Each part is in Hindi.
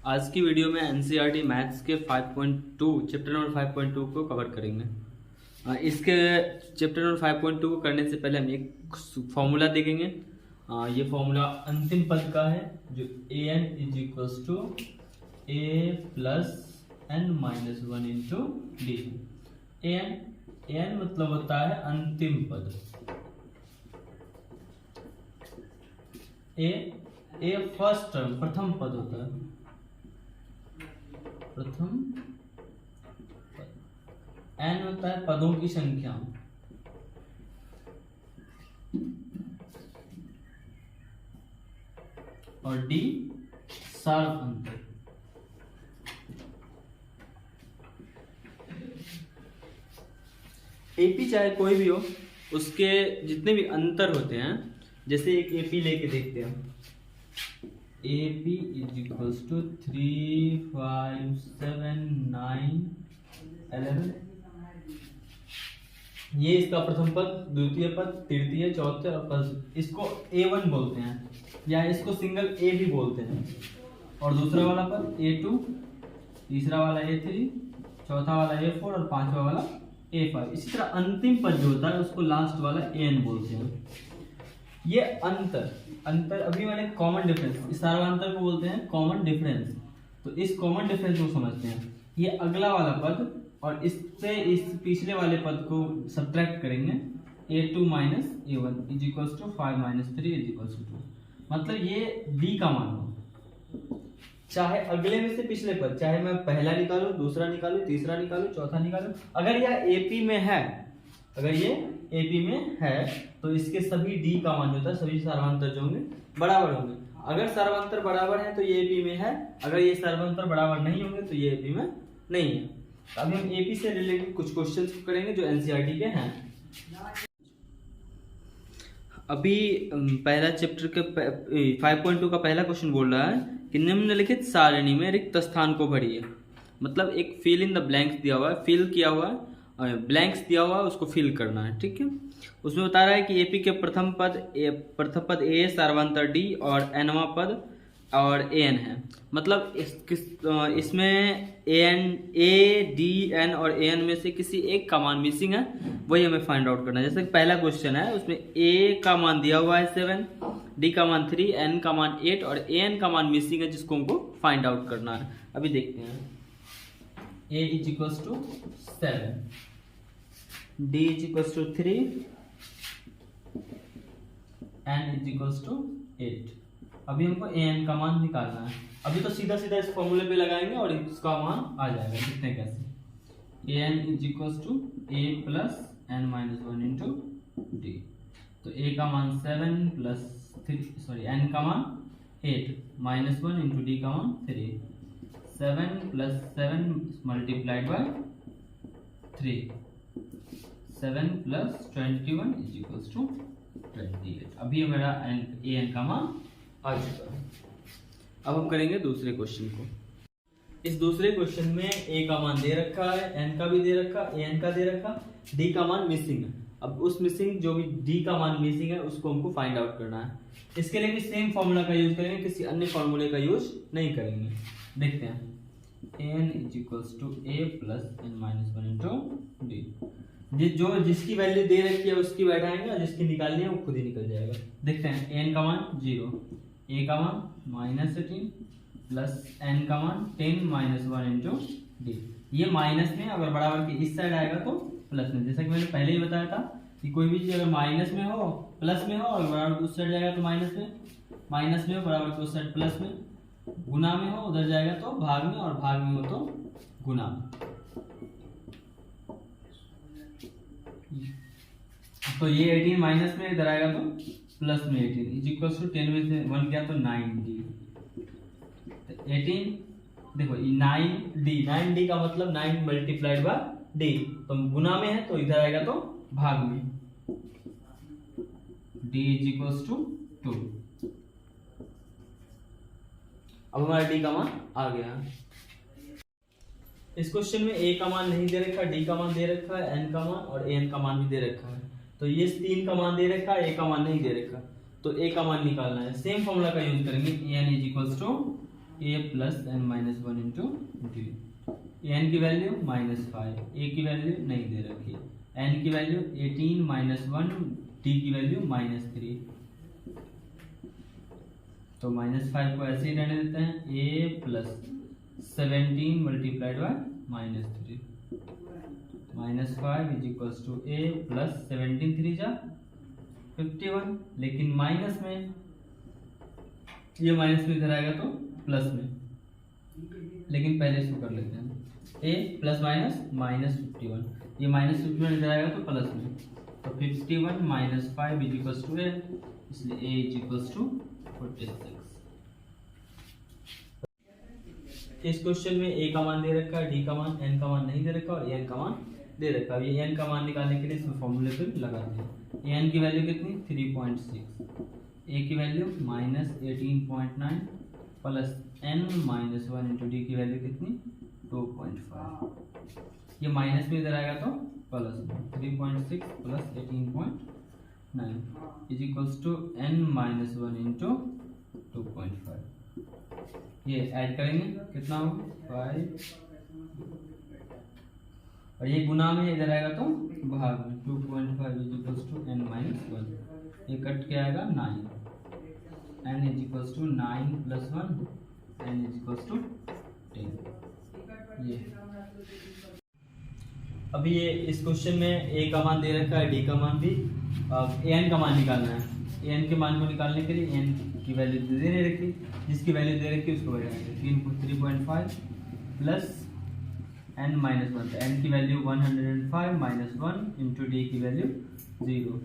आज की वीडियो में एनसीईआरटी मैथ्स के 5.2 चैप्टर नंबर 5.2 को कवर करेंगे। इसके चैप्टर नंबर 5.2 को करने से पहले हम एक फॉर्मूला देखेंगे। ये फॉर्मूला अंतिम पद का है जो an is equals to a plus n minus one into d. an मतलब होता है अंतिम पद। ए फर्स्ट टर्म प्रथम पद होता है, प्रथम पद। n होता है पदों की संख्या। और d सार अंतर। एपी चाहे कोई भी हो, उसके जितने भी अंतर होते हैं, जैसे एक एपी लेके देखते हैं। AP is equals to 3, 5, 7, 9, 11। ये इसका प्रथम पद, द्वितीय पद, तृतीय, चौथे और पद। इसको A1 बोलते हैं या इसको सिंगल A भी बोलते हैं। और दूसरा वाला पद A2, तीसरा वाला A3, चौथा वाला A4 और पांचवा वाला A5। इसी तरह अंतिम पद जो होता है उसको लास्ट वाला AN बोलते हैं। ये अंतर अभी मैंने कॉमन डिफरेंस, इस सार्वंतर को बोलते हैं कॉमन डिफरेंस। तो इस कॉमन डिफरेंस को समझते हैं। ये अगला वाला पद और इससे इस पिछले वाले पद को सब्ट्रैक्ट करेंगे। A2 minus A1 is equals to 5 minus 3 is equals to 2। मतलब ये D का मान हो, चाहे अगले में से पिछले पद, चाहे मैं पहला निकालूं, दूसरा निकालूं, तीसरा निकालूं, चौथा निकालूं, अगर यह AP में है, अगर ये AP में है तो इसके सभी D का मान होता है, सभी सार्वंतर जो होंगे बराबर होंगे। अगर सार्वंतर बराबर है तो ये AP में है, अगर ये सार्वंतर बराबर नहीं होंगे तो ये AP में नहीं है। तो अभी हम AP से रिलेटेड कुछ क्वेश्चंस करेंगे जो एनसीईआरटी के हैं। अभी पहला चैप्टर के 5.2 का पहला क्वेश्चन बोल रहा है कि निम्नलिखित सारणी में रिक्त स्थान को भरिए। मतलब एक फिल इन द ब्लैंक्स दिया हुआ है, फिल किया हुआ है, ब्लैंक्स दिया हुआ है, उसको फिल करना है। ठीक है, उसमें बता रहा है कि एपी के प्रथम पद ए सार्वंतर डी और nवां पद और an है। मतलब इसमें a d n और an में से किसी एक का मान मिसिंग है, वही हमें फाइंड आउट करना है। जैसे पहला क्वेश्चन है, उसमें a का मान दिया हुआ है 7, d का मान 3, n का मान 8 और an का मान मिसिंग है, जिसको हमको फाइंड आउट करना है। अभी देखते हैं। a is equals to 7, d is equals to 3, n is equals to 8। अभी हमको an का मान निकालना है। अभी तो सीधा सीधा इस फॉर्मूले पे लगाएंगे और इसका मान आ जाएगा। कितने कैसे, an is equals to a plus n minus one into d. तो a का मान 7 प्लस 3, सॉरी n का मान 8 माइनस वन इंटू डी का मान 3। 7 plus 7 multiplied by 3, 7 plus 21 is equals to 28। अभी मेरा an का मान आ चुका है। अब हम करेंगे दूसरे क्वेश्चन को। इस दूसरे क्वेश्चन में a का मान दे रखा है, n का भी दे रखा, an का दे रखा, d का मान मिसिंग है। अब उस मिसिंग जो भी d का मान मिसिंग है उसको हमको फाइंड आउट करना है। इसके लिए भी सेम फॉर्मूला का यूज करेंगे, किसी अन्य फॉर्मूले का यूज नहीं करेंगे। देखते हैं। n is equals to a plus n minus one into d. जो जिसकी वैल्यू दे रखी है उसकी बैठाएंगे और जिसकी निकालनी है वो खुद ही निकल जाएगा। देखते हैं। n का मान 0, a का मान माइनस 18 प्लस n का मान 10 माइनस वन इंटू डी। ये माइनस में अगर बराबर के इस साइड आएगा तो प्लस में। जैसा कि मैंने पहले ही बताया था कि कोई भी चीज अगर माइनस में हो, प्लस में हो और बराबर के उस साइड जाएगा तो माइनस में, माइनस में हो बराबर के उस साइड प्लस में, गुना में हो उधर जाएगा तो भाग में और भाग में हो तो गुना में। तो ये 18 माइनस में इधर आएगा तो प्लस में 18 इज इक्वल्स टू 10 में से 1 गया तो 9d। 18 देखो 9d का मतलब 9 मल्टीप्लाइड बाय d। तो गुना में है तो इधर आएगा तो भाग में। d is equals to 2। अब हमारा d का मान आ गया। इस क्वेश्चन में a का मान नहीं दे रखा, d का मान दे रखा है, n का मान और an का मान भी दे रखा है। तो ये 3 का मान दे रखा है, a का मान नहीं दे रखा, तो a का मान निकालना है। सेम फॉर्मूला का यूज करेंगे। an is equals to A plus N minus one into D. N की वैल्यू -5, ए की वैल्यू नहीं दे रखी है, एन की वैल्यू 18 माइनस 1, डी की वैल्यू -3। तो -5 को ऐसे ही रहने देते हैं, A plus 17 multiplied by -3 -5 is equals to A plus 17 3 जा 51, लेकिन माइनस में ये माइनस में इधर आएगा तो प्लस में, लेकिन पहले इसको कर लेते हैं। ए प्लस माइनस -51, ये -51 इधर आएगा तो प्लस में, तो 51 माइनस 5 इज इक्वल्स टू ए, इसलिए ए इज इक्वल्स टू 46। इस क्वेश्चन में ए का मान दे रखा है, डी का मान, एन का मान नहीं दे रखा और एन का मान दे रखा है। ये एन का मान निकालने के लिए इसमें फॉर्मूले पे लगाते हैं। एन की वैल्यू कितनी 3.6, ए की value -18.9 plus N minus 1 into d की वैल्यू कितनी 2.5, ये माइनस में इधर आएगा तो प्लस में, 3.6 plus 18.9 is equals to n minus 1 into 2.5। ये ऐड करेंगे कितना होगा 5, और ये गुना में इधर आएगा तो भाग में, 2.5 is equals to n minus 1, ये कट के आएगा 9, n is equals to 9 plus 1, n is equals to 10। ये अभी ये इस क्वेश्चन में ए का मान दे रखा है, डी का मान भी, एन का मान निकालना है। एन के मान को निकालने के लिए एन की वैल्यू दे नहीं रखी, जिसकी वैल्यू दे रखी उसको बढ़ाएंगे, 3.5 प्लस एन माइनस 1, तो एन की वैल्यू 105 माइनस 1 इंटू डी की वैल्यू 0,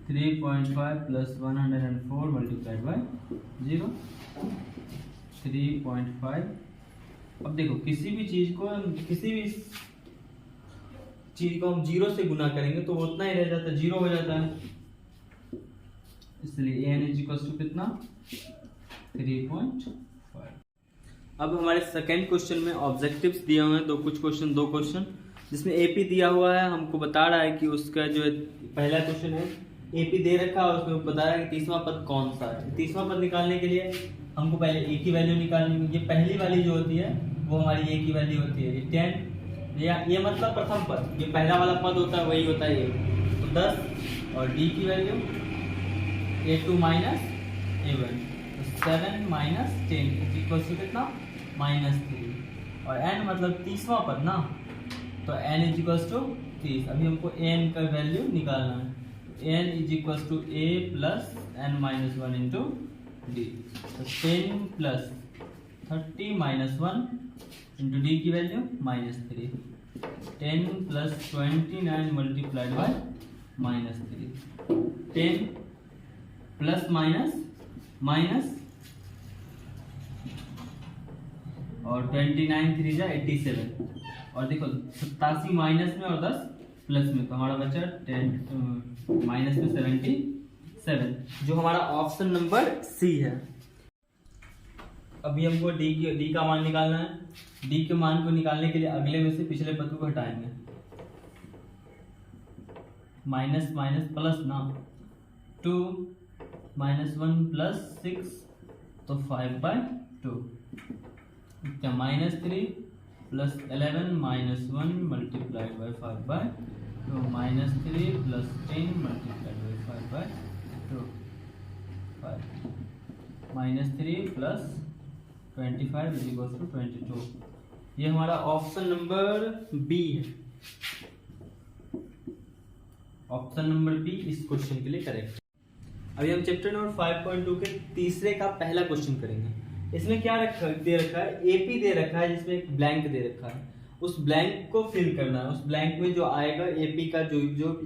3.5 प्लस 104 मल्टीप्लाइड बाय 0, 3.5। अब देखो किसी भी चीज को हम 0 से गुना करेंगे तो वो उतना ही रह जाता है, 0 हो जाता है, इसलिए एन इज इक्वल टू कितना 3.5। अब हमारे सेकेंड क्वेश्चन में ऑब्जेक्टिव्स दिए हुए हैं, दो क्वेश्चन जिसमें एपी दिया हुआ है, हमको बता रहा है कि उसका जो पहला क्वेश्चन है एपी दे रखा है, उसमें बता रहा है कि तीसरा पद कौन सा है। तीसरा पद निकालने के लिए हमको पहले ए की वैल्यू निकालनी है। ये पहली वाली जो होती है वो हमारी ए की वैल्यू होती है 10, ये मतलब प्रथम पद, ये पहला वाला पद होता है वही होता है ये, तो 10, और डी की वैल्यू a2 माइनस a1, तो 7 माइनस 10 इक्वल टू कितना -3, और n मतलब तीसवा पद ना, तो n इज इक्वल टू 30। अभी हमको n का वैल्यू निकालना है, n is equal to a plus n minus 1 into d, तो 10 प्लस 30 माइनस 1 इंटू डी की value -3, 10 plus 29 multiplied by -3, 10 plus minus और 29 3 जा 87, और देखो 87 माइनस में और 10 प्लस में, तो हमारा बचा 10 माइनस में 77, जो हमारा ऑप्शन नंबर सी है। अभी हमको डी का मान निकालना है। डी के मान को निकालने के लिए अगले में से पिछले पद को हटाएंगे, माइनस माइनस प्लस ना, 2 माइनस 1 प्लस 6, तो 5/2, क्या -3 plus 11 minus 1 multiplied by 5/2, -3 plus 10 multiplied by 5/2, 5 -3 plus 25 is equal to 22। ये हमारा ऑप्शन नंबर बी है, ऑप्शन नंबर बी इस क्वेश्चन के लिए करेक्ट। अभी हम चैप्टर नंबर 5.2 के तीसरे का पहला क्वेश्चन करेंगे। इसमें क्या दे रखा है, एपी दे रखा है, जिसमें एक ब्लैंक दे रखा है, उस ब्लैंक को फिल करना है। उस ब्लैंक में जो आएगा एपी का जो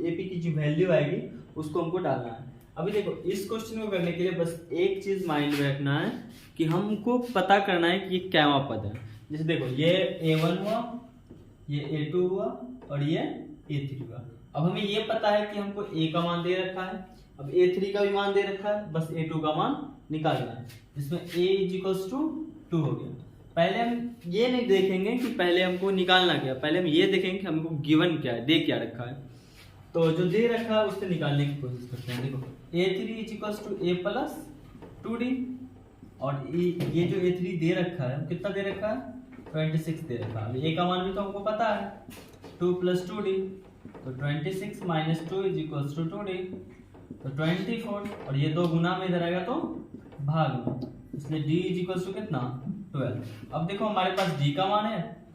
एपी की जो वैल्यू आएगी उसको हमको डालना है। अभी देखो इस क्वेश्चन को करने के लिए बस एक चीज माइंड में रखना है कि हमको पता करना है कि ये क्या पद है। जैसे देखो ये A1 हुआ, ये A2 हुआ और ये A3 हुआ। अब हमें ये पता है कि हमको A का मान दे रखा है, अब A3 का भी मान दे रखा है, बस A2 का मान निकालना है, जिसमें A = 2 हो गया। पहले हम ये नहीं देखेंगे कि पहले हमको निकालना क्या, पहले हम ये देखेंगे कि हमको गिवन क्या है, दे क्या रखा है। तो जो दे रखा है उससे निकालने की कोशिश करते हैं। देखो A3 = A + 2D, और ये जो A3 दे रखा है कितना दे रखा है 26 दे रखा है। A का मान भी तो हमको पता है 2 + 2D, तो 26 - 2 = 2D, तो 24, और ये 2 गुना में इधर आएगा तो भाग में, इसलिए D = कितना 12। अब देखो हमारे पास D का मान है,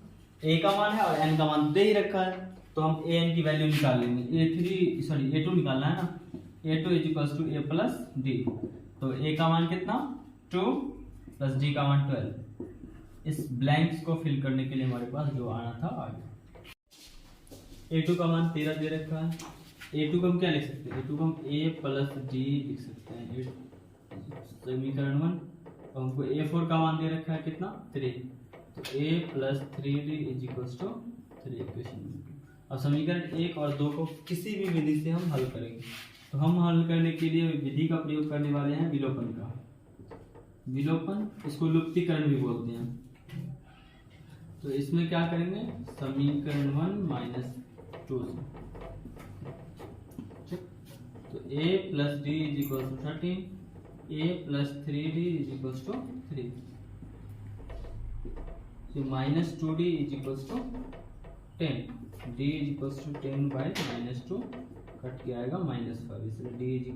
A का मान है और N का मान दे ही रखा है, तो हम AN की वैल्यू निकाल लेंगे। A2 निकालना है ना, A2 = A + D, तो A का मान कितना 2 + D का मान 12। इस ब्लैंक्स को फिल करने के लिए हमारे पास जो आना था आ गया। A2 का मान 13 दे रखा है। A2 को हम क्या लिख सकते हैं, A2 को हम A + D लिख सकते हैं, समीकरण 1। तो हमको A4 का मान दे रखा है कितना 3, तो A + 3D = 3 इक्वेशन। अब समीकरण 1 और 2 को किसी भी विधि से हम हल करेंगे, तो हम हल करने के लिए विधि का प्रयोग करने वाले हैं विलोपन का। विलोपन, इसको लुप्तीकरण भी बोलते हैं। तो इसमें क्या करेंगे, समीकरण 1 - 2 से, तो A + D = 13, A + 3D = 3, तो -2D = 10, D = 10/-2 कट के आएगा -5, इसलिए D =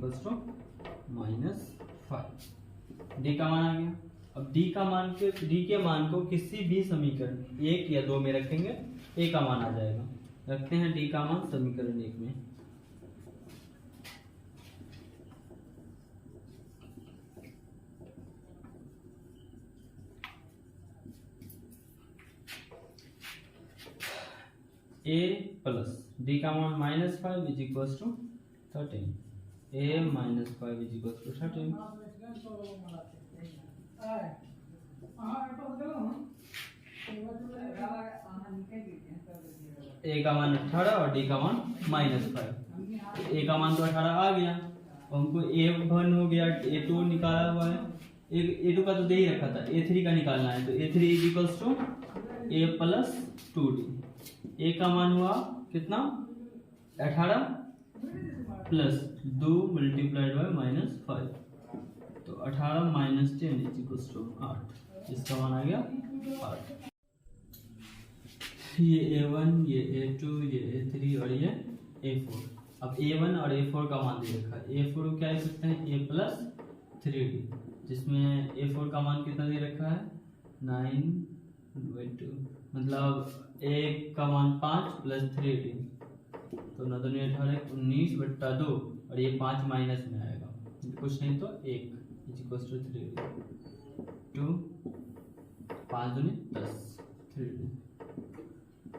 -5। D का मान आ गया। अब D के मान को किसी भी समीकरण 1 या 2 में रखेंगे, A का मान आ जाएगा। रखते हैं D का मान समीकरण 1 में, A + D का मान -5 = 13, A - 5 = 13, A का मान 18 और D का मान -5। A का मान तो 18 आ गया, और हमको A1 हो गया, A2 निकाला हुआ है, A2 का तो दे ही रखा था, A3 का निकालना है, तो A3 = A + 2D। A का मान हुआ कितना 18 + 2 × -5, तो 18 - 10 = 8, इसका मान आ गया 8। ये A1, ये A2, ये A3 और ये A4। अब A1 और A4 का मान दे रखा है। A4 को क्या लिख सकते हैं, A + 3D, जिसमें A4 का मान कितना दे रखा है 9/2, मतलब A का मान 5 + 3D, तो 9 दूनी 18, 19/2, और ये 5 माइनस में आएगा, कुछ नहीं तो 1 = 3D, 2 5 दूनी 10, 3D,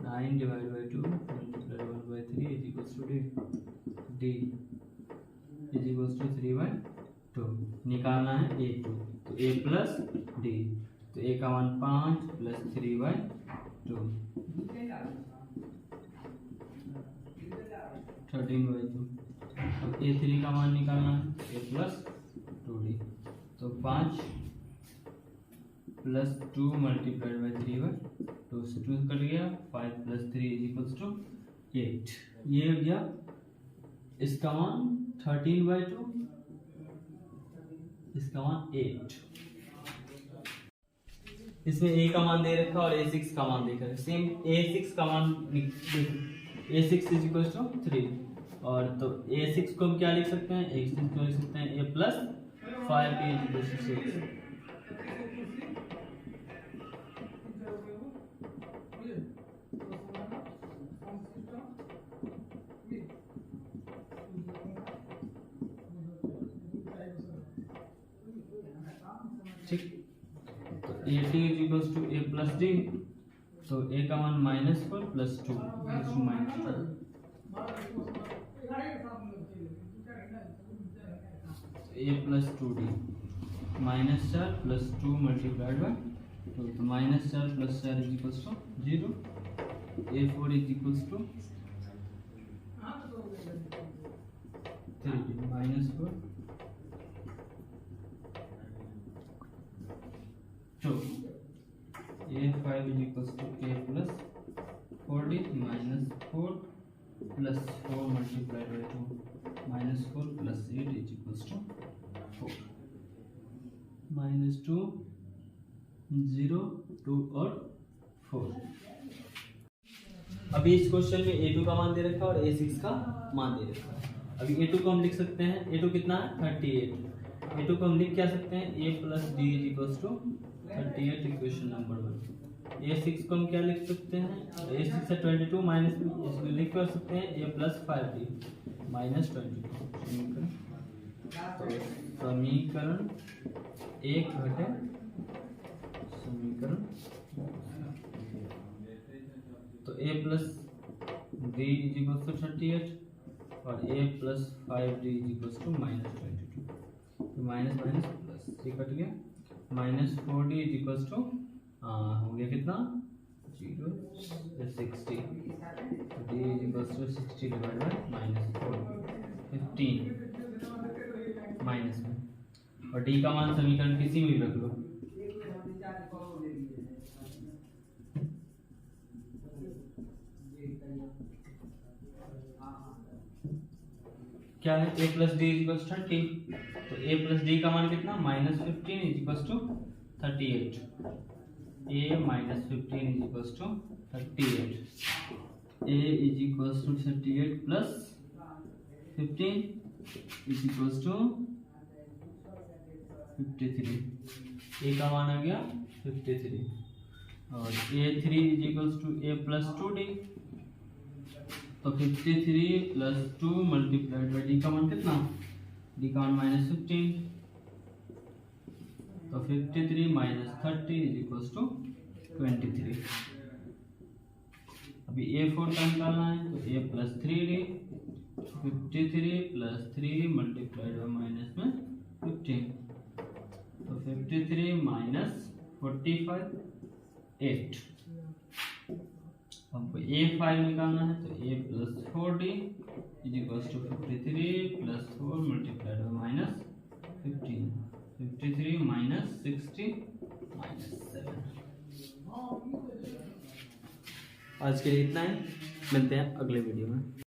9/2 × 1/3 = D = 3/2। निकालना है A2, तो A + D, तो A का मान 5 + 3/2, 13/2। अब A3 का मान निकालना है, A + 2D, तो 5 + 2 × 3/2 से 2 कट गया, 5 + 3 = 8। ये हो गया इसका मान 13/2, इसका मान 8। इसमें A का मान दे रखा और A6 का मान देखा है, सेम A6 का मान A6 = 3, और तो A6 को हम क्या लिख सकते हैं, A6 को लिख सकते हैं A + 5D = 6। ठीक, तो A2 = A + D, तो A का मान -4 + 2 -2, A + 2D, -4 + 2 × 2, तो -4 + 4 = 0, A4 = 3D, -4 2, A5 = A + 4D, -4 + 4 × 2, -4 + 8 = 4। -2 0 2 और 4। अभी इस क्वेश्चन में a2 का मान दे रखा है और a6 का मान दे रखा है। अभी a2 को हम लिख सकते हैं, a2 कितना है 38। a2 को हम लिख क्या सकते हैं, a + d = 38 equation number 1। a6 को हम क्या लिख सकते हैं, a6 से 22 माइनस इसमें लिख कर सकते हैं a + 5d -22। समीकरण 1 घटे समीकरण, तो a + d = 38 और a + 5d = -22। तो माइनस माइनस प्लस ये कट गया, -4d = हो गया कितना 0 60। तो d = 60 डिवाइड बाय -4 15 माइनस में, और d का मान समीकरण किसी में भी रख लो। क्या है, a + d = 30। तो a + d का मान कितना -15 = 38। a - 15 = 38 a = 38 + 15 = 53। a का मान आ गया 53 और a3 = a + 2d। तो 53 + 2 × d का मान कितना, d का मान -15। तो 53 - 30 = 23। अभी a4 का निकालना है, तो a + 3d 53 + 3 × -15। तो 53 - 45 8। हमको a5 निकालना है, तो a + 4d = 53 + 4 × -15। 53 - 60 - 7। आज के लिए इतना ही, मिलते हैं अगले वीडियो में।